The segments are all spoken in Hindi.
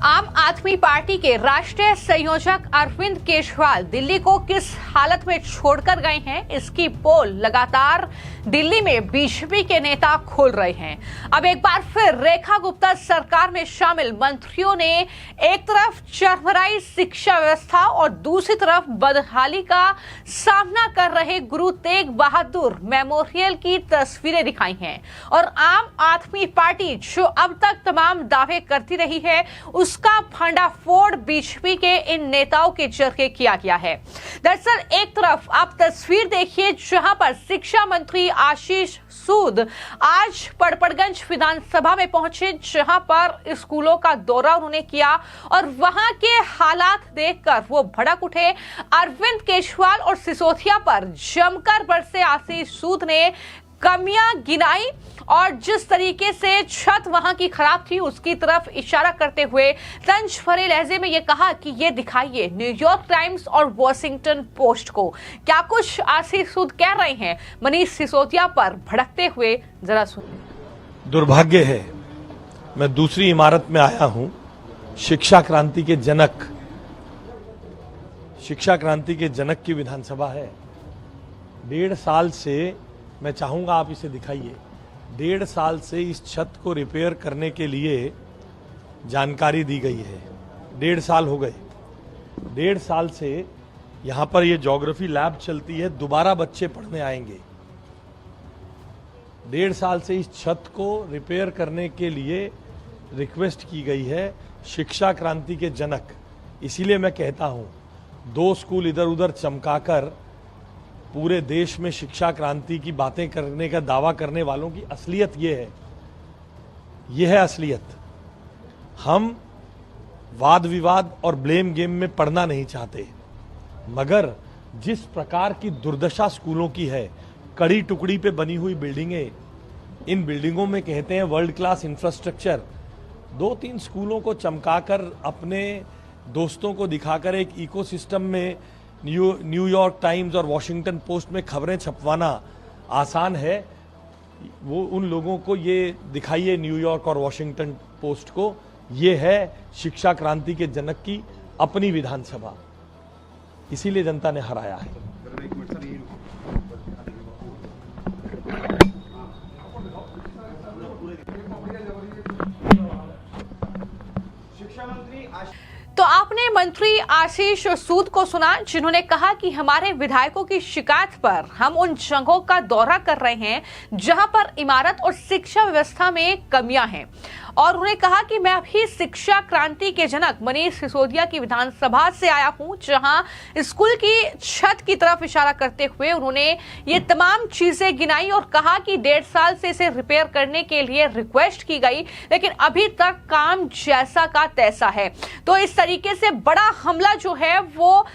आम आदमी पार्टी के राष्ट्रीय संयोजक अरविंद केजरीवाल दिल्ली को किस हालत में छोड़कर गए हैं, इसकी पोल लगातार दिल्ली में बीजेपी के नेता खोल रहे हैं। अब एक बार फिर रेखा गुप्ता सरकार में शामिल मंत्रियों ने एक तरफ चरमराई शिक्षा व्यवस्था और दूसरी तरफ बदहाली का सामना कर रहे गुरु तेग बहादुर मेमोरियल की तस्वीरें दिखाई हैं और आम आदमी पार्टी जो अब तक तमाम दावे करती रही है उसका भंडाफोड़ बीजेपी के इन नेताओं के जरिए किया गया है। दरअसल एक तरफ आप तस्वीर देखिए जहां पर शिक्षा मंत्री आशीष सूद आज पड़पड़गंज विधानसभा में पहुंचे, जहां पर स्कूलों का दौरा उन्होंने किया और वहां के हालात देखकर वो भड़क उठे। अरविंद केजरीवाल और सिसोदिया पर जमकर बरसे आशीष सूद ने कमियां गिनाई और जिस तरीके से छत वहां की खराब थी उसकी तरफ इशारा करते हुए तंज भरे लहजे में ये कहा कि ये दिखाइए न्यूयॉर्क टाइम्स और वॉशिंगटन पोस्ट को। क्या कुछ आशीष सूद कह रहे हैं मनीष सिसोदिया पर भड़कते हुए, जरा सुनिए। दुर्भाग्य है, मैं दूसरी इमारत में आया हूं। शिक्षा क्रांति के जनक की विधानसभा है। 1.5 साल से मैं चाहूंगा आप इसे दिखाइए। 1.5 साल से इस छत को रिपेयर करने के लिए जानकारी दी गई है। 1.5 साल हो गए। 1.5 साल से यहां पर ये ज्योग्राफी लैब चलती है, दोबारा बच्चे पढ़ने आएंगे। 1.5 साल से इस छत को रिपेयर करने के लिए रिक्वेस्ट की गई है शिक्षा क्रांति के जनक। इसीलिए मैं कहता हूं, 2 स्कूल इधर उधर चमकाकर पूरे देश में शिक्षा क्रांति की बातें करने का दावा करने वालों की असलियत ये है असलियत। हम वाद विवाद और ब्लेम गेम में पड़ना नहीं चाहते, मगर जिस प्रकार की दुर्दशा स्कूलों की है, कड़ी टुकड़ी पे बनी हुई बिल्डिंगें, इन बिल्डिंगों में कहते हैं वर्ल्ड क्लास इंफ्रास्ट्रक्चर। 2-3 स्कूलों को चमकाकर अपने दोस्तों को दिखाकर एक इकोसिस्टम में न्यूयॉर्क टाइम्स और वॉशिंगटन पोस्ट में खबरें छपवाना आसान है। वो उन लोगों को ये दिखाइए न्यूयॉर्क और वॉशिंगटन पोस्ट को, ये है शिक्षा क्रांति के जनक की अपनी विधानसभा। इसीलिए जनता ने हराया है। तो आपने मंत्री आशीष सूद को सुना जिन्होंने कहा कि हमारे विधायकों की शिकायत पर हम उन जगहों का दौरा कर रहे हैं जहां पर इमारत और शिक्षा व्यवस्था में कमियां हैं और उन्होंने कहा कि मैं अभी शिक्षा क्रांति के जनक मनीष सिसोदिया की विधानसभा से आया हूं, जहां स्कूल की छत की तरफ इशारा करते हुए उन्होंने ये तमाम चीजें गिनाई और कहा कि 1.5 साल से इसे रिपेयर करने के लिए रिक्वेस्ट की गई, लेकिन अभी तक काम जैसा का तैसा है। तो इस तरीके से बड़ा हमला जो है वो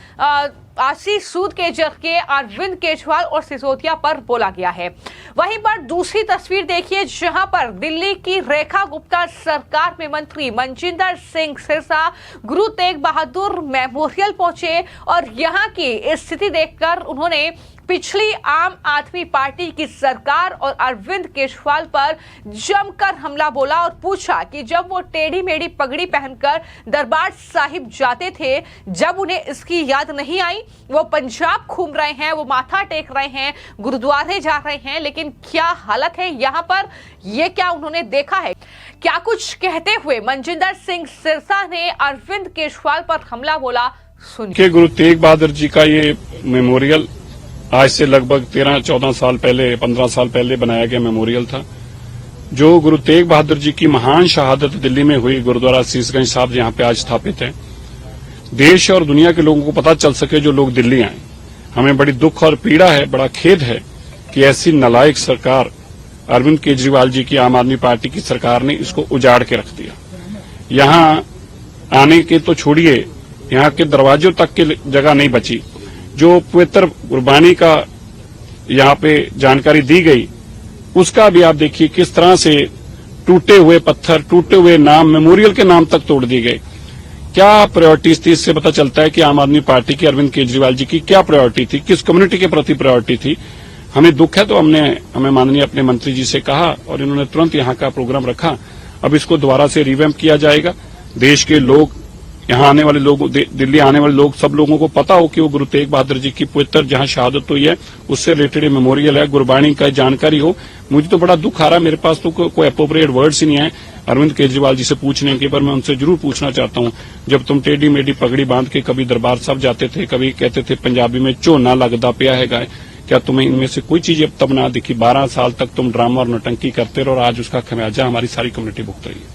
आशीष सूद के जरिए अरविंद केजरीवाल और सिसोदिया पर बोला गया है। वहीं पर दूसरी तस्वीर देखिए जहां पर दिल्ली की रेखा गुप्ता सरकार में मंत्री मनजिंदर सिंह सिरसा गुरु तेग बहादुर मेमोरियल पहुंचे और यहां की स्थिति देखकर उन्होंने पिछली आम आदमी पार्टी की सरकार और अरविंद केजरीवाल पर जमकर हमला बोला और पूछा कि जब वो टेढ़ी मेढ़ी पगड़ी पहनकर दरबार साहिब जाते थे, जब उन्हें इसकी याद नहीं आई, वो पंजाब घूम रहे हैं, वो माथा टेक रहे हैं, गुरुद्वारे जा रहे हैं, लेकिन क्या हालत है यहाँ पर, ये क्या उन्होंने देखा है? क्या कुछ कहते हुए मनजिंदर सिंह सिरसा ने अरविंद केजरीवाल पर हमला बोला, सुनिए। गुरु तेग बहादुर जी का ये मेमोरियल आज से लगभग 13-14 साल पहले, 15 साल पहले बनाया गया मेमोरियल था। जो गुरु तेग बहादुर जी की महान शहादत दिल्ली में हुई, गुरुद्वारा शीशगंज साहब यहाँ पे आज स्थापित है। देश और दुनिया के लोगों को पता चल सके जो लोग दिल्ली आए। हमें बड़ी दुख और पीड़ा है, बड़ा खेद है कि ऐसी नालायक सरकार अरविंद केजरीवाल जी की आम आदमी पार्टी की सरकार ने इसको उजाड़ के रख दिया। यहाँ आने के तो छोड़िए, यहाँ के दरवाजों तक की जगह नहीं बची। जो पवित्र गुरबानी का यहाँ पे जानकारी दी गई, उसका भी आप देखिए किस तरह से टूटे हुए पत्थर, टूटे हुए नाम, मेमोरियल के नाम तक तोड़ दिए गए। क्या प्रायोरिटीज थी, इससे पता चलता है कि आम आदमी पार्टी की, अरविंद केजरीवाल जी की क्या प्रायोरिटी थी, किस कम्युनिटी के प्रति प्रायोरिटी थी। हमें दुख है, तो हमें माननीय अपने मंत्री जी से कहा और इन्होंने तुरंत यहाँ का प्रोग्राम रखा। अब इसको दोबारा से रिवैम्प किया जाएगा देश के लोग, यहाँ आने वाले लोग, दिल्ली आने वाले लोग, सब लोगों को पता हो कि वो गुरु तेग बहादुर जी की पवित्र जहां शहादत हुई है उससे रिलेटेड मेमोरियल है, गुरबाणी का जानकारी हो। मुझे तो बड़ा दुख आ रहा है, मेरे पास तो कोई अप्रोप्रिएट वर्ड्स ही नहीं है अरविंद केजरीवाल जी से पूछने के, पर मैं उनसे जरूर पूछना चाहता हूं, जब तुम टेढ़ी मेढ़ी पगड़ी बांध के कभी दरबार साहब जाते थे, कभी कहते थे पंजाबी में झोना लगदा पिया है गाय, क्या तुम्हें इनमें से कोई चीज अब तब ना दिखी? 12 साल तक तुम ड्रामा और नौटंकी करते रहो और आज उसका खमियाजा हमारी सारी कम्युनिटी भुगत रही है।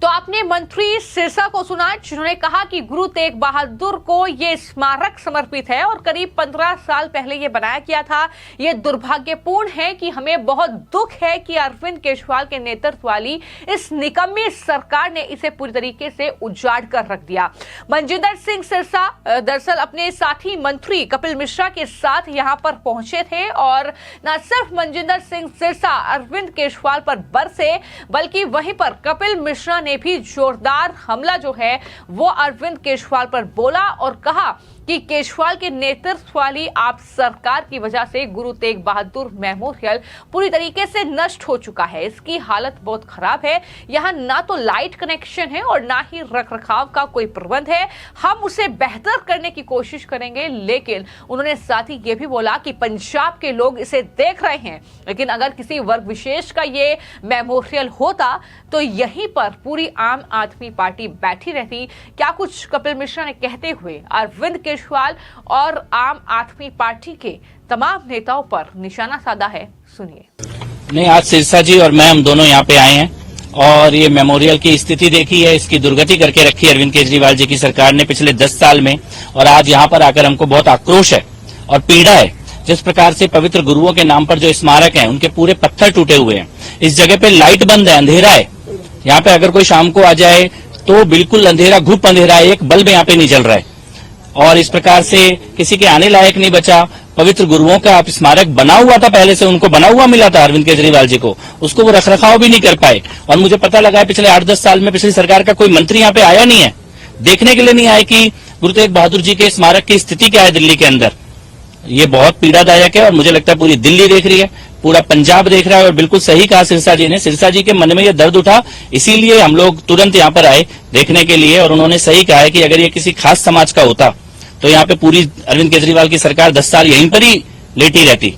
तो आपने मंत्री सिरसा को सुना, जिन्होंने कहा कि गुरु तेग बहादुर को ये स्मारक समर्पित है और करीब 15 साल पहले ये बनाया गया था। ये दुर्भाग्यपूर्ण है कि हमें बहुत दुख है कि अरविंद केजरीवाल के नेतृत्व वाली इस निकम्मी सरकार ने इसे पूरी तरीके से उजाड़ कर रख दिया। मनजिंदर सिंह सिरसा दरअसल अपने साथी मंत्री कपिल मिश्रा के साथ यहां पर पहुंचे थे और न सिर्फ मनजिंदर सिंह सिरसा अरविंद केजरीवाल पर बरसे, बल्कि वहीं पर कपिल मिश्रा ने भी जोरदार हमला जो है वो अरविंद केजरीवाल पर बोला और कहा कि केजरीवाल के नेतृत्व वाली आप सरकार की वजह से गुरु तेग बहादुर मेमोरियल पूरी तरीके से नष्ट हो चुका है। इसकी हालत बहुत खराब है। यहाँ ना तो लाइट कनेक्शन है और ना ही रखरखाव का कोई प्रबंध है। हम उसे बेहतर करने की कोशिश करेंगे, लेकिन उन्होंने साथ ही ये भी बोला कि पंजाब के लोग इसे देख रहे हैं, लेकिन अगर किसी वर्ग विशेष का ये मेमोरियल होता तो यहीं पर पूरी आम आदमी पार्टी बैठी रहती। क्या कुछ कपिल मिश्रा ने कहते हुए अरविंद केजरीवाल और आम आदमी पार्टी के तमाम नेताओं पर निशाना साधा है, सुनिए। नहीं, आज सिरसा जी और मैं हम दोनों यहाँ पे आए हैं और ये मेमोरियल की स्थिति देखी है, इसकी दुर्गति करके रखी है अरविंद केजरीवाल जी की सरकार ने पिछले 10 साल में, और आज यहाँ पर आकर हमको बहुत आक्रोश है और पीड़ा है। जिस प्रकार से पवित्र गुरुओं के नाम पर जो स्मारक हैं उनके पूरे पत्थर टूटे हुए हैं, इस जगह पे लाइट बंद है, अंधेरा है। यहाँ पे अगर कोई शाम को आ जाए तो बिल्कुल अंधेरा, घुप अंधेरा है, एक बल्ब यहाँ पे नहीं जल रहा है और इस प्रकार से किसी के आने लायक नहीं बचा। पवित्र गुरुओं का स्मारक बना हुआ था, पहले से उनको बना हुआ मिला था अरविंद केजरीवाल जी को, उसको वो रखरखाव भी नहीं कर पाए। और मुझे पता लगा है पिछले 8-10 साल में पिछली सरकार का कोई मंत्री यहाँ पे आया नहीं है, देखने के लिए नहीं आया कि गुरु तेग बहादुर जी के स्मारक की स्थिति क्या है दिल्ली के अंदर। ये बहुत पीड़ादायक है और मुझे लगता है पूरी दिल्ली देख रही है, पूरा पंजाब देख रहा है। और बिल्कुल सही कहा सिरसा जी ने, सिरसा जी के मन में ये दर्द उठा, इसीलिए हम लोग तुरंत यहाँ पर आए देखने के लिए। और उन्होंने सही कहा है कि अगर ये किसी खास समाज का होता तो यहाँ पे पूरी अरविंद केजरीवाल की सरकार 10 साल यहीं पर ही लेटी रहती,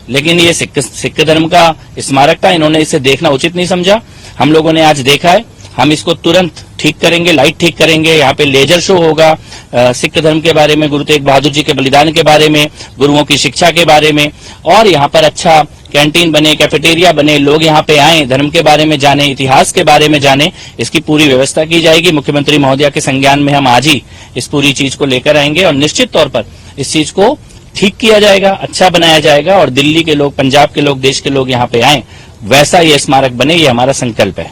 लेकिन ये सिख धर्म का स्मारक था, इन्होंने इसे देखना उचित नहीं समझा। हम लोगों ने आज देखा है, हम इसको तुरंत ठीक करेंगे, लाइट ठीक करेंगे। यहाँ पे लेजर शो होगा सिख धर्म के बारे में, गुरु तेग बहादुर जी के बलिदान के बारे में, गुरुओं की शिक्षा के बारे में, और यहाँ पर अच्छा कैंटीन बने, कैफेटेरिया बने, लोग यहाँ पे आए, धर्म के बारे में जाने, इतिहास के बारे में जाने, इसकी पूरी व्यवस्था की जाएगी। मुख्यमंत्री महोदया के संज्ञान में हम आज ही इस पूरी चीज को लेकर आएंगे और निश्चित तौर पर इस चीज को ठीक किया जाएगा, अच्छा बनाया जाएगा और दिल्ली के लोग, पंजाब के लोग, देश के लोग यहाँ पे आए, वैसा ये स्मारक बने, ये हमारा संकल्प है।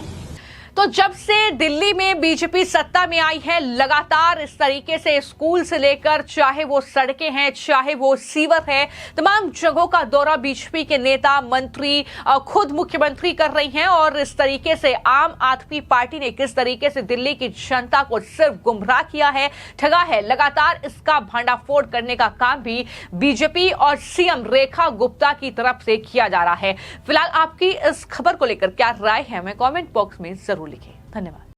तो जब से दिल्ली में बीजेपी सत्ता में आई है, लगातार इस तरीके से स्कूल से लेकर चाहे वो सड़कें हैं, चाहे वो सीवर है, तमाम जगहों का दौरा बीजेपी के नेता, मंत्री, खुद मुख्यमंत्री कर रही हैं। और इस तरीके से आम आदमी पार्टी ने किस तरीके से दिल्ली की जनता को सिर्फ गुमराह किया है, ठगा है, लगातार इसका भांडाफोड़ करने का काम भी बीजेपी और सीएम रेखा गुप्ता की तरफ से किया जा रहा है। फिलहाल आपकी इस खबर को लेकर क्या राय है, हमें कमेंट बॉक्स में जरूर लिखें। धन्यवाद।